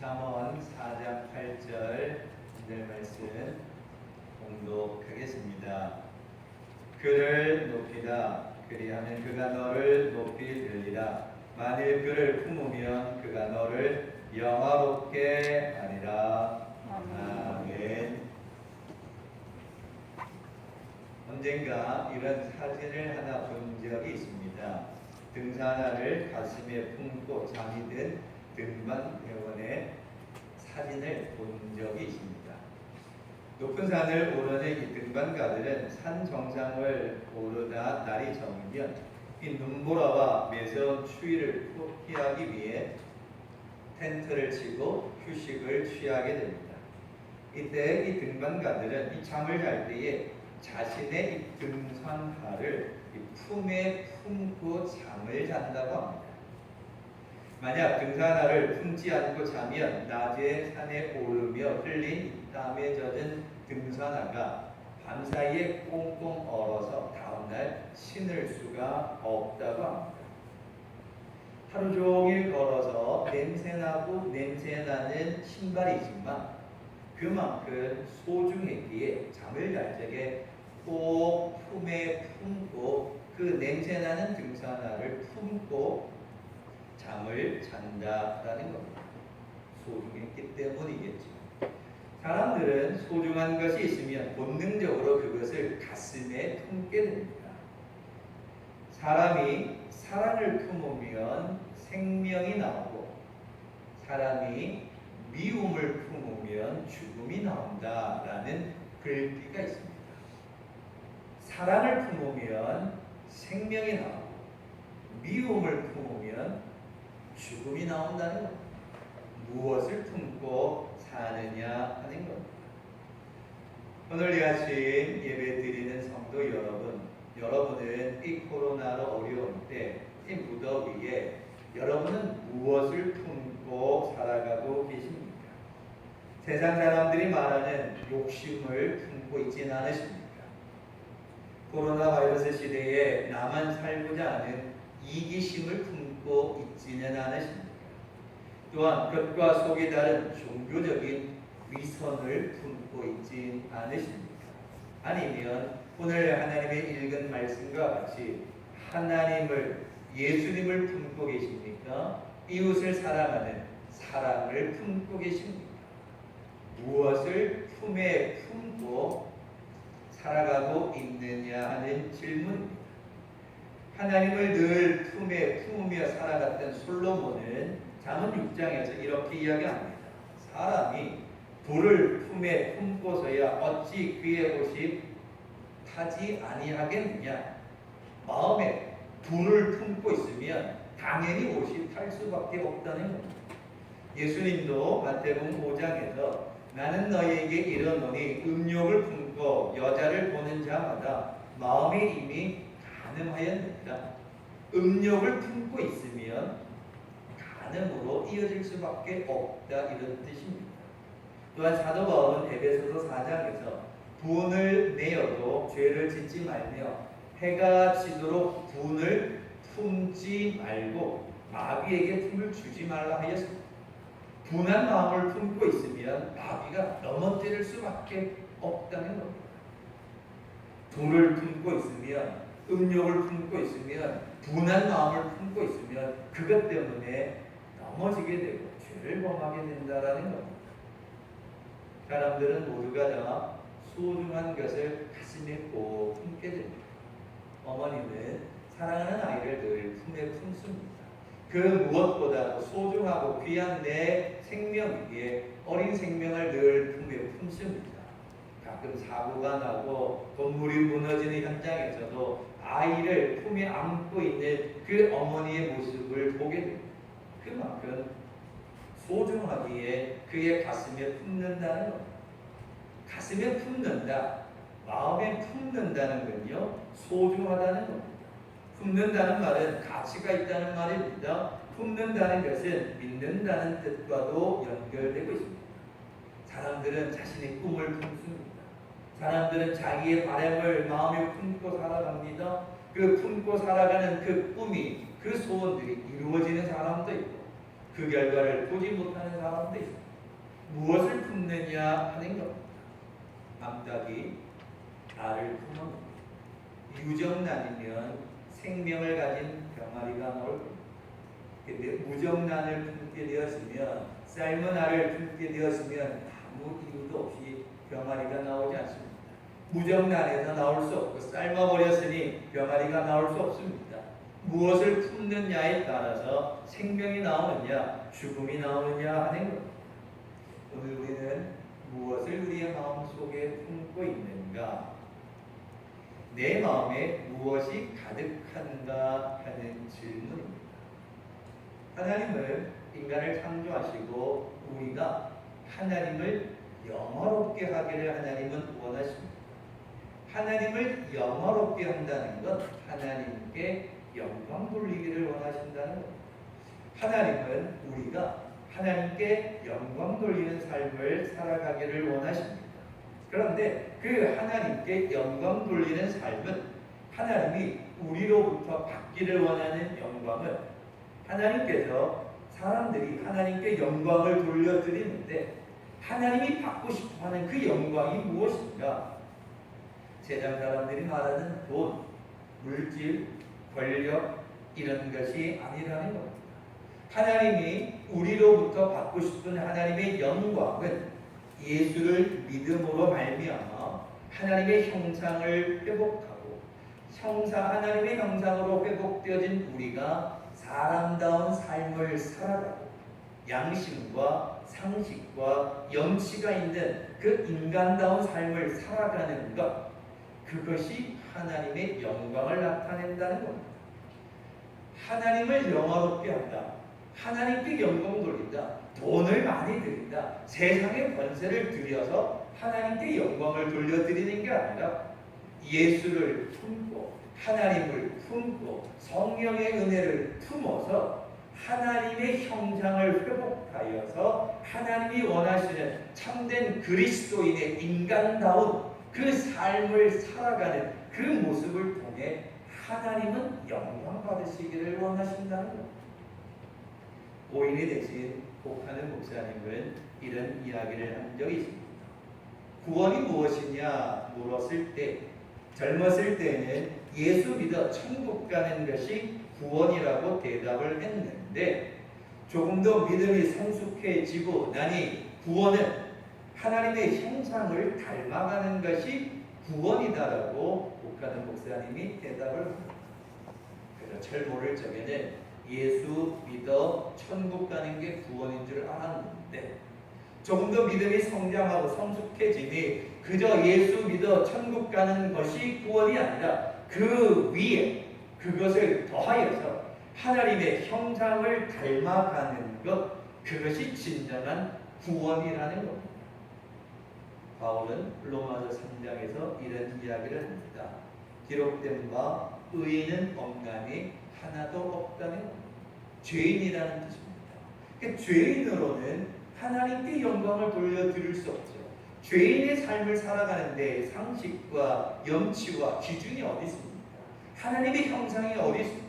잠언 4장 8절 오늘 말씀 공독하겠습니다. 그를 높이라. 그리하면 그가 너를 높이 들리라. 만일 그를 품으면 그가 너를 영화롭게 하리라. 아멘. 언젠가 이런 사진을 하나 본 적이 있습니다. 등산화를 가슴에 품고 잠이 든 등반 회원의 사진을 본 적이 있습니다. 높은 산을 오르는 이 등반가들은 산 정상을 오르다 날이 저물면 이 눈보라와 매서운 추위를 피하기 위해 텐트를 치고 휴식을 취하게 됩니다. 이때 이 등반가들은 이 잠을 잘 때에 자신의 이 등산화를 이 품에 품고 잠을 잔다고 합니다. 만약 등산화를 품지 않고 자면 낮에 산에 오르며 흘린 땀에 젖은 등산화가 밤사이에 꽁꽁 얼어서 다음날 신을 수가 없다고 합니다. 하루 종일 걸어서 냄새나고 냄새나는 신발이지만 그만큼 소중했기에 잠을 잘 적에 꼭 품에 품고 그 냄새나는 등산화를 품고 잠을 잔다라는 겁니다. 소중했기 때문이겠죠. 사람들은 소중한 것이 있으면 본능적으로 그것을 가슴에 품게 됩니다. 사람이 사랑을 품으면 생명이 나오고 사람이 미움을 품으면 죽음이 나온다라는 글귀가 있습니다. 사랑을 품으면 생명이 나오고 미움을 품으면 죽음이 나온다는 겁니다. 무엇을 품고 사느냐 하는 겁니다. 오늘 이 아침 예배 드리는 성도 여러분은 이 코로나로 어려울 때, 이 무더위에 여러분은 무엇을 품고 살아가고 계십니까? 세상 사람들이 말하는 욕심을 품고 있지는 않으십니까? 코로나 바이러스 시대에 나만 살고자 하는 이기심을 품고 있지는 않으십니까? 또한 겉과 속이 다른 종교적인 위선을 품고 있지 않으십니까? 아니면 오늘 하나님의 읽은 말씀과 같이 하나님을, 예수님을 품고 계십니까? 이웃을 사랑하는 사랑을 품고 계십니까? 무엇을 품에 품고 살아가고 있느냐 하는 질문입니다. 하나님을 늘 품에 품으며 살아갔던 솔로몬은 잠언 6장에서 이렇게 이야기합니다. 사람이 돌을 품에 품고서야 어찌 그의 옷이 타지 아니하겠느냐. 마음에 돌을 품고 있으면 당연히 옷이 탈 수밖에 없다는 겁니다. 예수님도 마태복음 5장에서 나는 너희에게 이르노니 음욕을 품고 여자를 보는 자마다 마음에 이미 간음하였느니라. 음욕을 품고 있으면 간음으로 이어질 수밖에 없다, 이런 뜻입니다. 또한 사도 바울은 에베소서 4장에서 분을 내어도 죄를 짓지 말며 해가 지도록 분을 품지 말고 마귀에게 틈을 주지 말라 하였습니다. 분한 마음을 품고 있으면 마귀가 넘어뜨릴 수밖에 없다는 겁니다. 돈을 품고 있으면, 음욕을 품고 있으면, 분한 마음을 품고 있으면 그것 때문에 넘어지게 되고 죄를 범하게 된다라는 겁니다. 사람들은 모두가 다 소중한 것을 가슴에 꼭 품게 됩니다. 어머니는 사랑하는 아이를 늘 품에 품습니다. 그 무엇보다도 소중하고 귀한 내 생명이기에 어린 생명을 늘 품에 품습니다. 가끔 사고가 나고 건물이 무너지는 현장에서도 아이를 품에 안고 있는 그 어머니의 모습을 보게 됩니다. 그만큼 소중하기에 그의 가슴에 품는다는 겁니다. 가슴에 품는다, 마음에 품는다는 건요, 소중하다는 겁니다. 품는다는 말은 가치가 있다는 말입니다. 품는다는 것은 믿는다는 뜻과도 연결되고 있습니다. 사람들은 자신의 꿈을 품습니다. 사람들은 자기의 바람을 마음에 품고 살아갑니다. 그 품고 살아가는 그 꿈이, 그 소원들이 이루어지는 사람도 있고, 그 결과를 보지 못하는 사람도 있습니다. 무엇을 품느냐 하는 겁니다. 암탉이 알을 품은 유정란이면 생명을 가진 병아리가 나올 겁니다. 근데 무정란을 품게 되었으면, 삶은 알을 품게 되었으면 아무 이유도 없이 병아리가 나오지 않습니다. 무정란에서 나올 수 없고 삶아버렸으니 병아리가 나올 수 없습니다. 무엇을 품느냐에 따라서 생명이 나오느냐 죽음이 나오느냐 하는 겁니다. 오늘 우리는 무엇을 우리의 마음속에 품고 있는가, 내 마음에 무엇이 가득한가 하는 질문입니다. 하나님은 인간을 창조하시고 우리가 하나님을 영화롭게 하기를 하나님은 원하십니다. 하나님을 영화롭게 한다는 것, 하나님께 영광 돌리기를 원하신다는 것. 하나님은 우리가 하나님께 영광 돌리는 삶을 살아가기를 원하십니다. 그런데 그 하나님께 영광 돌리는 삶은 하나님이 우리로부터 받기를 원하는 영광은, 하나님께서 사람들이 하나님께 영광을 돌려드리는데 하나님이 받고 싶어하는 그 영광이 무엇인가? 세상 사람들이 말하는 돈, 물질, 권력 이런 것이 아니라는 겁니다. 하나님이 우리로부터 받고 싶은 하나님의 영광은 예수를 믿음으로 말미암아 하나님의 형상을 회복하고, 하나님의 형상으로 회복되어진 우리가 사람다운 삶을 살아가고 양심과 상식과 염치가 있는 그 인간다운 삶을 살아가는 것, 그것이 하나님의 영광을 나타낸다는 겁니다. 하나님을 영화롭게 한다, 하나님께 영광 돌린다, 돈을 많이 드린다, 세상의 권세를 들여서 하나님께 영광을 돌려드리는 게 아니라 예수를 품고 하나님을 품고 성령의 은혜를 품어서 하나님의 형상을 회복하여서 하나님이 원하시는 참된 그리스도인의 인간다운 그 삶을 살아가는 그 모습을 통해 하나님은 영광 받으시기를 원하신다는 겁니다. 오인이 되신 복하는 목사님은 이런 이야기를 한 적이 있습니다. 구원이 무엇이냐 물었을 때, 젊었을 때는 예수 믿어 천국 가는 것이 구원이라고 대답을 했는데, 조금 더 믿음이 성숙해지고 나니 구원은 하나님의 형상을 닮아가는 것이 구원이다라고 복하는 목사님이 대답을 합니다. 그래서 철모를 적에는 예수 믿어 천국 가는 게 구원인 줄 알았는데, 조금 더 믿음이 성장하고 성숙해지니 그저 예수 믿어 천국 가는 것이 구원이 아니라 그 위에 그것을 더하여서 하나님의 형상을 닮아가는 것, 그것이 진정한 구원이라는 겁니다. 바울은 로마서 3장에서 이런 이야기를 합니다. 기록된 바 의인은 없나니 하나도 없다는 겁니다. 죄인이라는 뜻입니다. 그러니까 죄인으로는 하나님께 영광을 돌려드릴 수 없죠. 죄인의 삶을 살아가는데 상식과 염치와 기준이 어디 있습니까? 하나님의 형상이 어디 있습니까?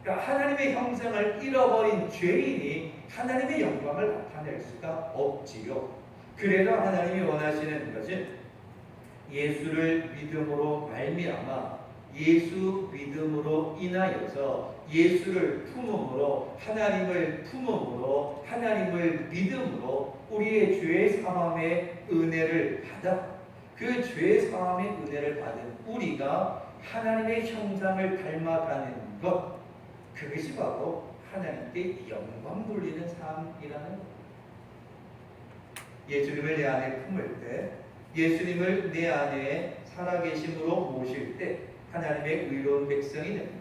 그러니까 하나님의 형상을 잃어버린 죄인이 하나님의 영광을 나타낼 수가 없지요. 그래도 하나님이 원하시는 것은 예수를 믿음으로 말미암아 예수 믿음으로 인하여서 예수를 품음으로, 하나님을 품음으로, 하나님을 믿음으로 우리의 죄 사함의 은혜를 받아, 그 죄 사함의 은혜를 받은 우리가 하나님의 형상을 닮아가는 것, 그것이 바로 하나님께 영광 돌리는 삶이라는 것. 예수님을 내 안에 품을 때, 예수님을 내 안에 살아계심으로 모실 때 하나님의 의로운 백성이 됩니다.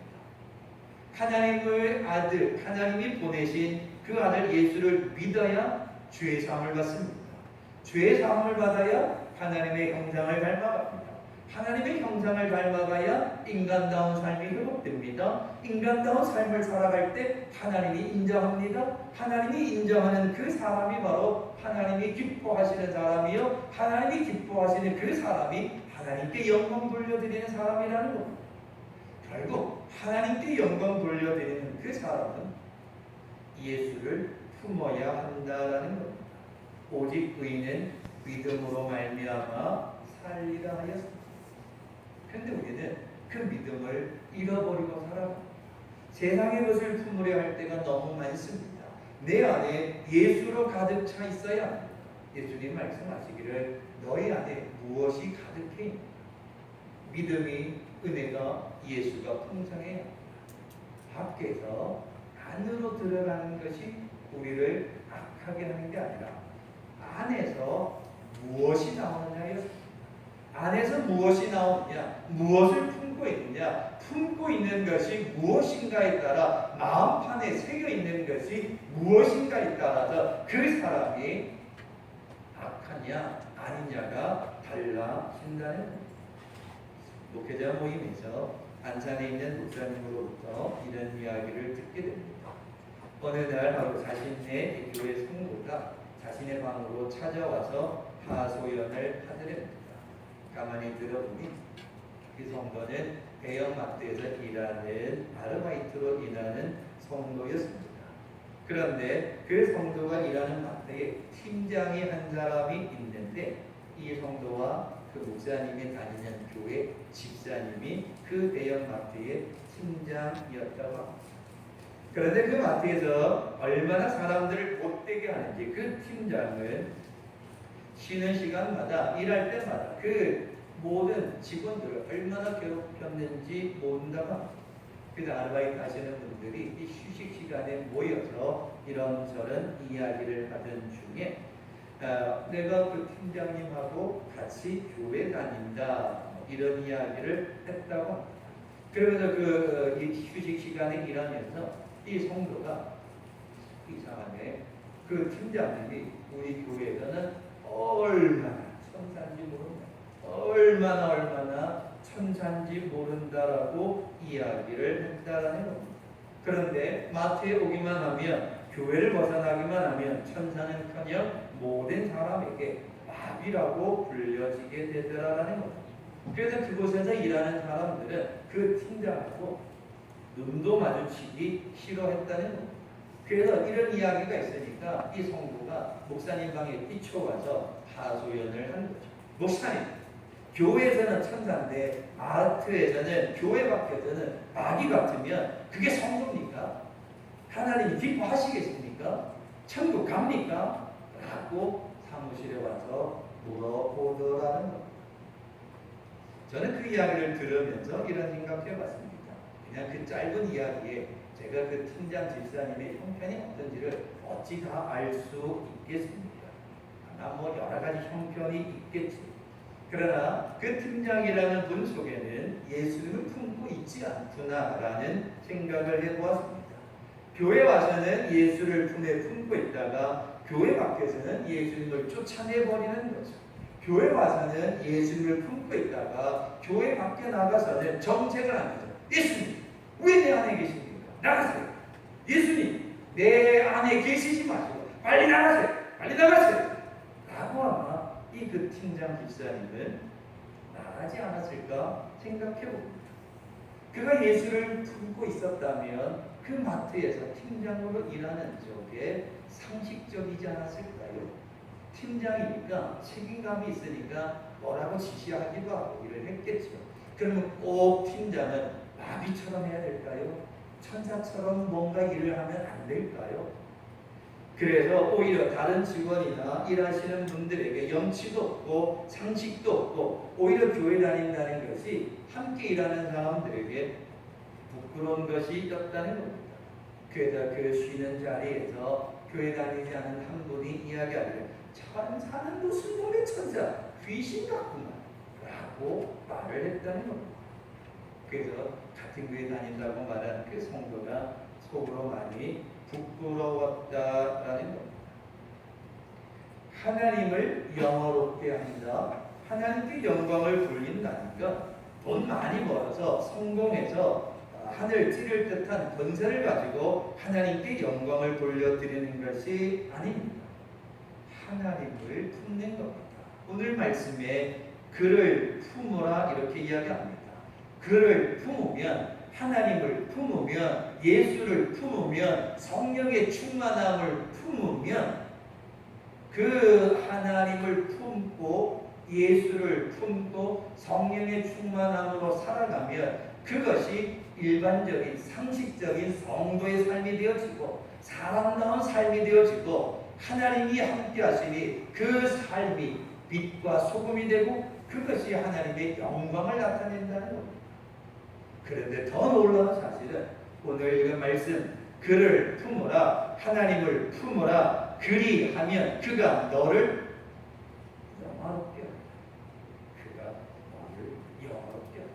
하나님의 아들, 하나님이 보내신 그 아들 예수를 믿어야 죄 사함을 받습니다. 죄 사함을 받아야 하나님의 형상을 닮아갑니다. 하나님의 형상을 닮아가야 인간다운 삶이 회복됩니다. 인간다운 삶을 살아갈 때 하나님이 인정합니다. 하나님이 인정하는 그 사람이 바로 하나님이 기뻐하시는 사람이요, 하나님이 기뻐하시는 그 사람이 하나님께 영광 돌려드리는 사람이라는 겁니다. 결국 하나님께 영광 돌려드리는 그 사람은 예수를 품어야 한다라는 겁니다. 오직 의인은 믿음으로 말미암아 살리라 하였습니다. 그런데 우리는 그 믿음을 잃어버리고 살아갑니다. 세상의 것을 품으려 할 때가 너무 많습니다. 내 안에 예수로 가득 차 있어야 합니다. 예수님 말씀하시기를 너희 안에 무엇이 가득해 있는가? 믿음이, 은혜가, 예수가 풍성해야 합니다. 밖에서 안으로 들어가는 것이 우리를 악하게 하는 게 아니라 안에서 무엇이 나오느냐였습니다. 안에서 무엇이 나오느냐, 무엇을 품고 있느냐, 품고 있는 것이 무엇인가에 따라 마음판에 새겨 있는 것이 무엇인가에 따라서 그 사람이 악하냐 아니냐가 달라진다는 겁니다. 목회자 모임에서 안산에 있는 목사님으로부터 이런 이야기를 듣게 됩니다. 어느 날 바로 자신의 교회 성도가 자신의 방으로 찾아와서 하소연을 하더랍니다. 가만히 들어보니 그 성도는 대형마트에서 일하는 아르바이트로 일하는 성도였습니다. 그런데 그 성도가 일하는 마트에 팀장이 한 사람이 있는데 이 성도와 그 목사님이 다니는 교회 집사님이 그 대형마트의 팀장이었다고 합니다. 그런데 그 마트에서 얼마나 사람들을 못되게 하는지 그 팀장은 쉬는 시간마다 일할 때마다 그 모든 직원들을 얼마나 괴롭혔는지 모른다고 합니다. 그래서 아르바이트 하시는 분들이 이 휴식 시간에 모여서 이런저런 이야기를 하던 중에 내가 그 팀장님하고 같이 교회 다닌다 이런 이야기를 했다고 합니다. 그러면서 이 휴식 시간에 일하면서 이 성도가 이상하게 그 팀장님이 우리 교회에서는 얼마나 천사인지 모른다, 얼마나 천사인지 모른다라고 이야기를 했다라는 겁니다. 그런데 마트에 오기만 하면, 교회를 벗어나기만 하면 천사는커녕 모든 사람에게 마비라고 불려지게 되더라라는 겁니다. 그래서 그곳에서 일하는 사람들은 그 팀장하고 눈도 마주치기 싫어했다는 겁니다. 그래서 이런 이야기가 있으니까 이 성도가 목사님 방에 뛰쳐와서 하소연을 한 거죠. 목사님, 교회에서는 천사인데 마트에서는, 교회 밖에서는 마귀 같으면 그게 성도입니까? 하나님이 기뻐하시겠습니까? 천국 갑니까? 라고 사무실에 와서 물어보더라는 겁니다. 저는 그 이야기를 들으면서 이런 생각해봤습니다. 그냥 그 짧은 이야기에 제가 그 팀장 집사님의 형편이 어떤지를 어찌 다 알 수 있겠습니까? 아마 뭐 여러 가지 형편이 있겠지. 그러나 그 팀장이라는 분 속에는 예수님을 품고 있지 않구나라는 생각을 해보았습니다. 교회 와서는 예수를 품에 품고 있다가 교회 밖에서는 예수님을 쫓아내버리는 거죠. 교회 와서는 예수님을 품고 있다가 교회 밖에 나가서는 정책을 합니다. 예수님, 왜 내 안에 계십니까? 나가세요. 예수님, 내 안에 계시지 마시고 빨리 나가세요. 빨리 나가세요. 라고 아마 이 그 팀장 집사님은 나가지 않았을까 생각해봅니다. 그가 예수를 품고 있었다면 그 마트에서 팀장으로 일하는 쪽에 상식적이지 않았을까요? 팀장이니까 책임감이 있으니까 뭐라고 지시하기도 하고 일을 했겠죠. 그러면 꼭 팀장은 마비처럼 해야 될까요? 천사처럼 뭔가 일을 하면 안 될까요? 그래서 오히려 다른 직원이나 일하시는 분들에게 염치도 없고 상식도 없고 오히려 교회 다닌다는 것이 함께 일하는 사람들에게 부끄러운 것이 었다는 겁니다. 그래서 그 쉬는 자리에서 교회 다니지 않은 한 분이 이야기하기를 천사는 무슨 놈의 천사, 귀신 같구나 라고 말을 했다는 겁니다. 그래서 같은 교회 다닌다고 말한 그 성도가 속으로 많이 부끄러웠다라는 겁니다. 하나님을 영화롭게 한다, 하나님께 영광을 돌린다니까 돈 많이 벌어서 성공해서 하늘 찌를 듯한 권세를 가지고 하나님께 영광을 돌려드리는 것이 아닙니다. 하나님을 품는 겁니다. 오늘 말씀에 그를 품으라 이렇게 이야기합니다. 그를 품으면 하나님을 품으면, 예수를 품으면, 성령의 충만함을 품으면, 그 하나님을 품고 예수를 품고 성령의 충만함으로 살아가면 그것이 일반적인 상식적인 성도의 삶이 되어지고 사람다운 삶이 되어지고 하나님이 함께 하시니 그 삶이 빛과 소금이 되고 그것이 하나님의 영광을 나타낸다는 겁니다. 그런데 더 놀라운 사실은 오늘 읽은 말씀, 그를 품으라, 하나님을 품으라, 그리하면 그가 너를 영화롭게 한다. 그가 너를 영화롭게 한다.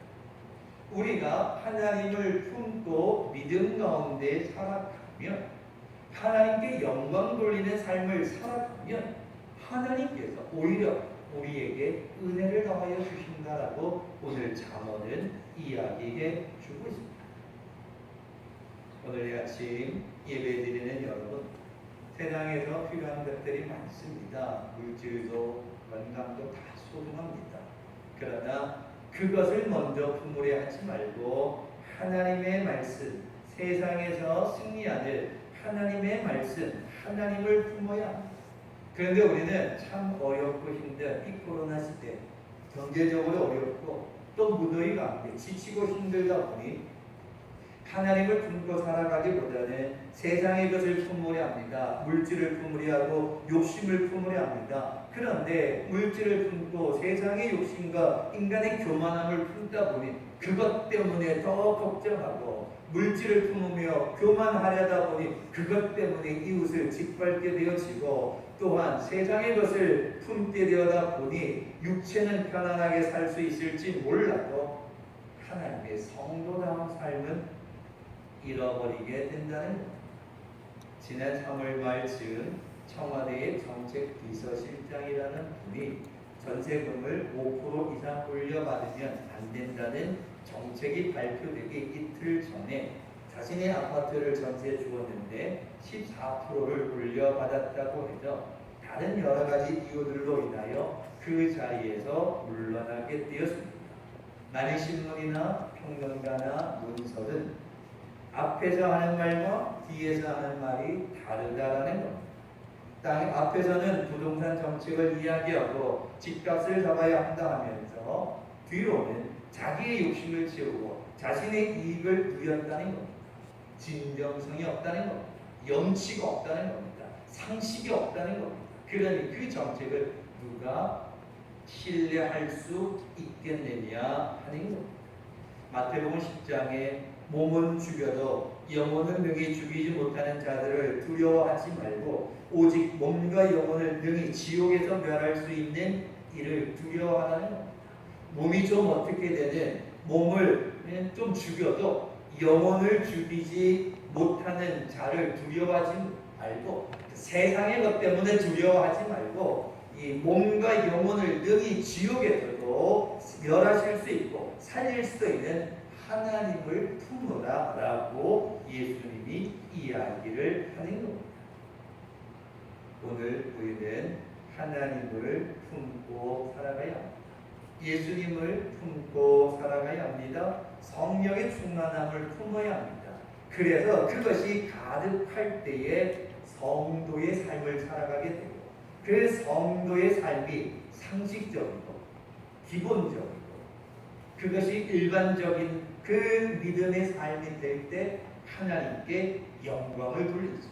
우리가 하나님을 품고 믿음 가운데 살아가면, 하나님께 영광 돌리는 삶을 살아가면 하나님께서 오히려 우리에게 은혜를 더하여 주신다라고 오늘 잠언은 이야기해 주고 있습니다. 오늘 아침 예배드리는 여러분, 세상에서 필요한 것들이 많습니다. 물질도 건강도 다 소중합니다. 그러나 그것을 먼저 품으려 하지 말고 하나님의 말씀, 세상에서 승리하는 하나님의 말씀, 하나님을 품어야 합니다. 그런데 우리는 참 어렵고 힘든 이 코로나 시대, 경제적으로 어렵고 또 무더위 가운데 지치고 힘들다 보니 하나님을 품고 살아가기보다는 세상의 것을 품으려 합니다. 물질을 품으려 하고 욕심을 품으려 합니다. 그런데 물질을 품고 세상의 욕심과 인간의 교만함을 품다 보니 그것 때문에 더 걱정하고, 물질을 품으며 교만하려다 보니 그것 때문에 이웃을 짓밟게 되어지고, 또한 세상의 것을 품게 되어다 보니 육체는 편안하게 살 수 있을지 몰라도 하나님의 성도다운 삶은 잃어버리게 된다는 것. 지난 3월 말쯤 청와대의 정책비서실장이라는 분이 전세금을 5% 이상 올려받으면 안 된다는 정책이 발표되기 이틀 전에 자신의 아파트를 전세 주었는데 14%를 올려받았다고 해서 다른 여러 가지 이유들로 인하여 그 자리에서 물러나게 되었습니다. 많은 신문이나 평론가나 문설은 앞에서 하는 말과 뒤에서 하는 말이 다르다라는 겁니다. 앞에서는 부동산 정책을 이야기하고 집값을 잡아야 한다 하면서 뒤로는 자기의 욕심을 채우고 자신의 이익을 누렸다는 겁니다. 진정성이 없다는 겁니다. 염치가 없다는 겁니다. 상식이 없다는 겁니다. 그러니 그 정책을 누가 신뢰할 수 있겠느냐 하는 겁니다. 마태복음 10장에 몸은 죽여도 영혼은 능히 죽이지 못하는 자들을 두려워하지 말고 오직 몸과 영혼을 능히 지옥에서 멸할 수 있는 이를 두려워하라는 겁니다. 몸이 좀 어떻게 되는, 몸을 좀 죽여도 영혼을 죽이지 못하는 자를 두려워하지 말고, 세상의 것 때문에 두려워하지 말고 이 몸과 영혼을 능히 지옥에서도 멸하실 수 있고 살릴 수 있는 하나님을 품으라 라고 예수님이 이야기를 하는 겁니다. 오늘 우리는 하나님을 품고 살아가야 합니다. 예수님을 품고 살아가야 합니다. 성령의 충만함을 품어야 합니다. 그래서 그것이 가득할 때에 성도의 삶을 살아가게 되고, 그 성도의 삶이 상식적이고 기본적이고 그것이 일반적인 그 믿음의 삶이 될 때 하나님께 영광을 돌리죠.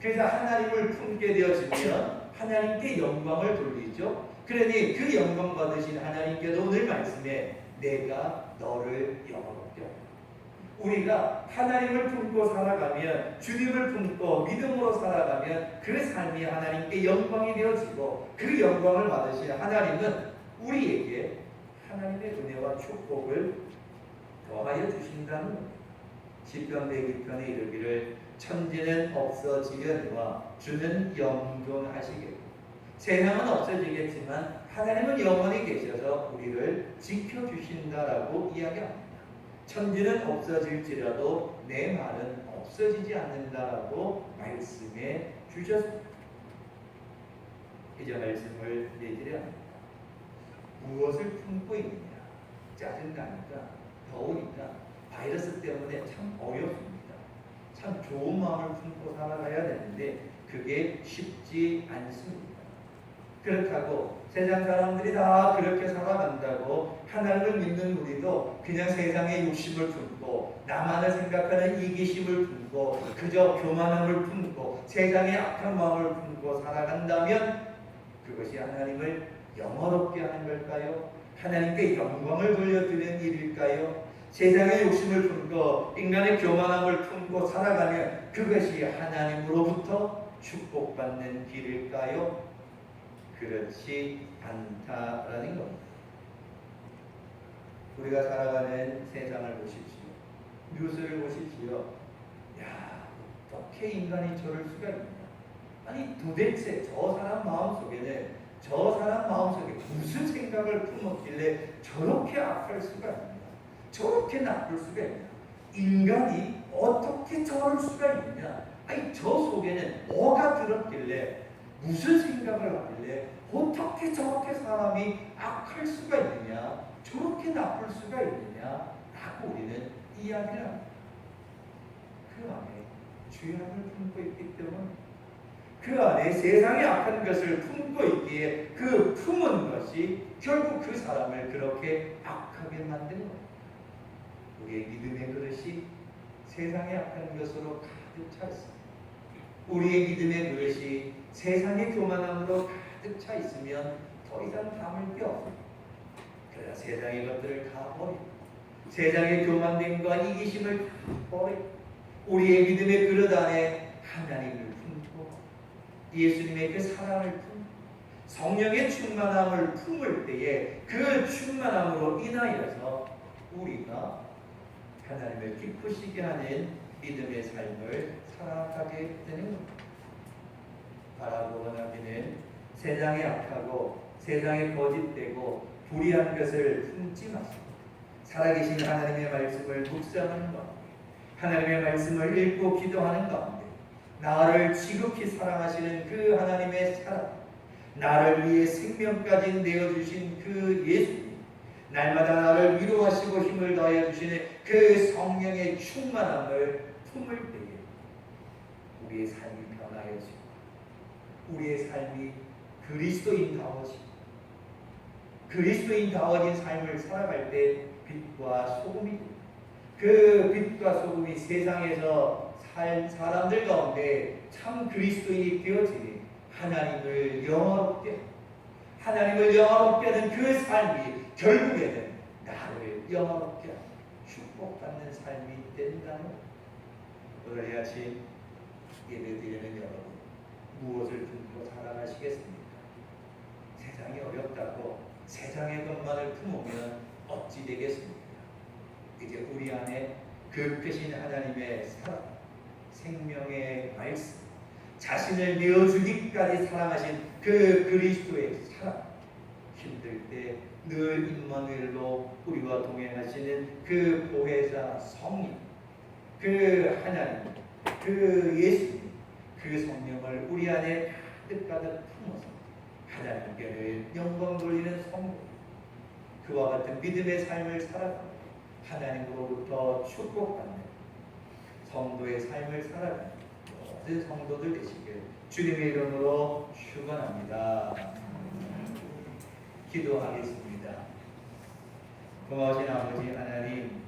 그래서 하나님을 품게 되어지면 하나님께 영광을 돌리죠. 그러니 그 영광 받으신 하나님께도 오늘 말씀에 내가 너를 영화롭게 한다. 우리가 하나님을 품고 살아가면, 주님을 품고 믿음으로 살아가면 그 삶이 하나님께 영광이 되어지고, 그 영광을 받으신 하나님은 우리에게 하나님의 은혜와 축복을 더하여 주신다는 겁니다. 시편 102편에 이르기를 천지는 없어지려니와 주는 영존하시겠고, 세상은 없어지겠지만 하나님은 영원히 계셔서 우리를 지켜주신다라고 이야기합니다. 천지는 없어질지라도 내 말은 없어지지 않는다라고 말씀해 주셨습니다. 이제 말씀을 내드려 합니다. 무엇을 품고 있느냐? 짜증나니까, 더우니까 바이러스 때문에 참 어렵습니다. 참 좋은 마음을 품고 살아가야 되는데 그게 쉽지 않습니다. 그렇다고 세상 사람들이 다 그렇게 살아간다고 하나님을 믿는 우리도 그냥 세상의 욕심을 품고 나만을 생각하는 이기심을 품고 그저 교만함을 품고 세상의 악한 마음을 품고 살아간다면 그것이 하나님을 영화롭게 하는 걸까요? 하나님께 영광을 돌려드리는 일일까요? 세상의 욕심을 품고 인간의 교만함을 품고 살아가면 그것이 하나님으로부터 축복받는 길일까요? 그렇지 않다라는 겁니다. 우리가 살아가는 세상을 보십시오. 뉴스를 보십시오. 야, 어떻게 인간이 저럴 수가 있냐? 아니 도대체 저 사람 마음속에 무슨 생각을 품었길래 저렇게 악할 수가 있냐? 저렇게 나쁠 수가 있냐? 인간이 어떻게 저럴 수가 있냐? 아니 저 속에는 뭐가 들었길래 무슨 생각을 하길래 어떻게 저렇게 사람이 악할 수가 있느냐? 저렇게 나쁠 수가 있느냐? 라고 우리는 이야기를 합니다. 그 안에 죄악을 품고 있기 때문에 그 안에 세상의 악한 것을 품고 있기에 그 품은 것이 결국 그 사람을 그렇게 악하게 만든 겁니다. 우리의 믿음의 그릇이 세상의 악한 것으로 가득 차 있습니다. 우리의 믿음의 그릇이 세상의 교만함으로 가득 차 있으면 더 이상 담을 게 없습니다. 그러나 세상의 것들을 다 버리고 세상의 교만됨과 이기심을 다 버리고 우리의 믿음의 그릇 안에 하나님을 품고 예수님의 그 사랑을 품고 성령의 충만함을 품을 때에 그 충만함으로 인하여서 우리가 하나님을 기쁘시게 하는 믿음의 삶을 살아가게 되는 겁니다. 바라고 원하기는 세상에 악하고 세상에 거짓되고 불의한 것을 품지 마시고 살아계신 하나님의 말씀을 묵상하는 가운데 하나님의 말씀을 읽고 기도하는 가운데 나를 지극히 사랑하시는 그 하나님의 사랑, 나를 위해 생명까지 내어주신 그 예수님, 날마다 나를 위로하시고 힘을 더해 주시는 그 성령의 충만함을 품을 때에 우리의 삶이 변하여지고 우리의 삶이 그리스도인다워진 삶을 살아갈 때 빛과 소금이 됩니다. 그 빛과 소금이 세상에서 살 사람들 가운데 참 그리스도인이 되어지니 하나님을 영화롭게 하는 그 삶이 결국에는 나를 영화롭게 하는 축복받는 삶이 된다는 오늘 아침 예배드리는 여러분 무엇을 품고 살아가시겠습니까? 세상이 어렵다고 세상의 것만을 품으면 어찌 되겠습니까? 이제 우리 안에 그 크신 하나님의 사랑, 생명의 말씀, 자신을 내어주기까지 사랑하신 그 그리스도의 사랑, 힘들 때 늘 임마누엘로 우리와 동행하시는 그 보혜사 성령, 그 하나님, 그 예수님, 그 성령을 우리 안에 가득가득 품어서 하나님께를 영광 돌리는 성도, 그와 같은 믿음의 삶을 살아가며 하나님으로부터 축복받는 성도의 삶을 살아가는 모든 성도들 되시길 주님의 이름으로 축원합니다. 기도하겠습니다. 고마우신 아버지 하나님,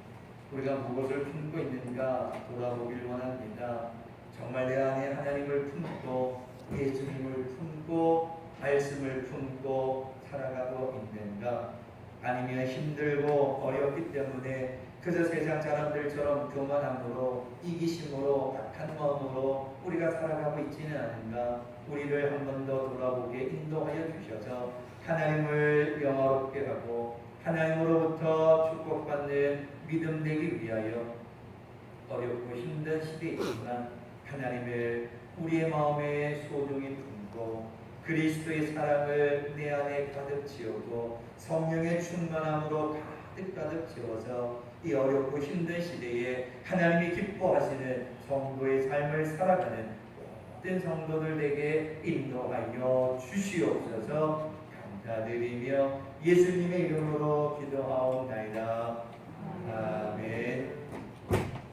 우리가 무엇을 품고 있는가 돌아보길 원합니다. 정말 내 안에 하나님을 품고 예수님을 품고 말씀을 품고 살아가고 있는가? 아니면 힘들고 어렵기 때문에 그저 세상 사람들처럼 교만함으로 이기심으로 악한 마음으로 우리가 살아가고 있지는 않은가? 우리를 한 번 더 돌아보게 인도하여 주셔서 하나님을 영화롭게 하고 하나님으로부터 축복받는 믿음 되기 위하여 어렵고 힘든 시대이지만 하나님을 우리의 마음에 소중히 품고 그리스도의 사랑을 내 안에 가득 채우고 성령의 충만함으로 가득 채워서 이 어렵고 힘든 시대에 하나님이 기뻐하시는 성도의 삶을 살아가는 모든 성도들에게 인도하여 주시옵소서. 감사드리며 예수님의 이름으로 기도하옵나이다. 아멘.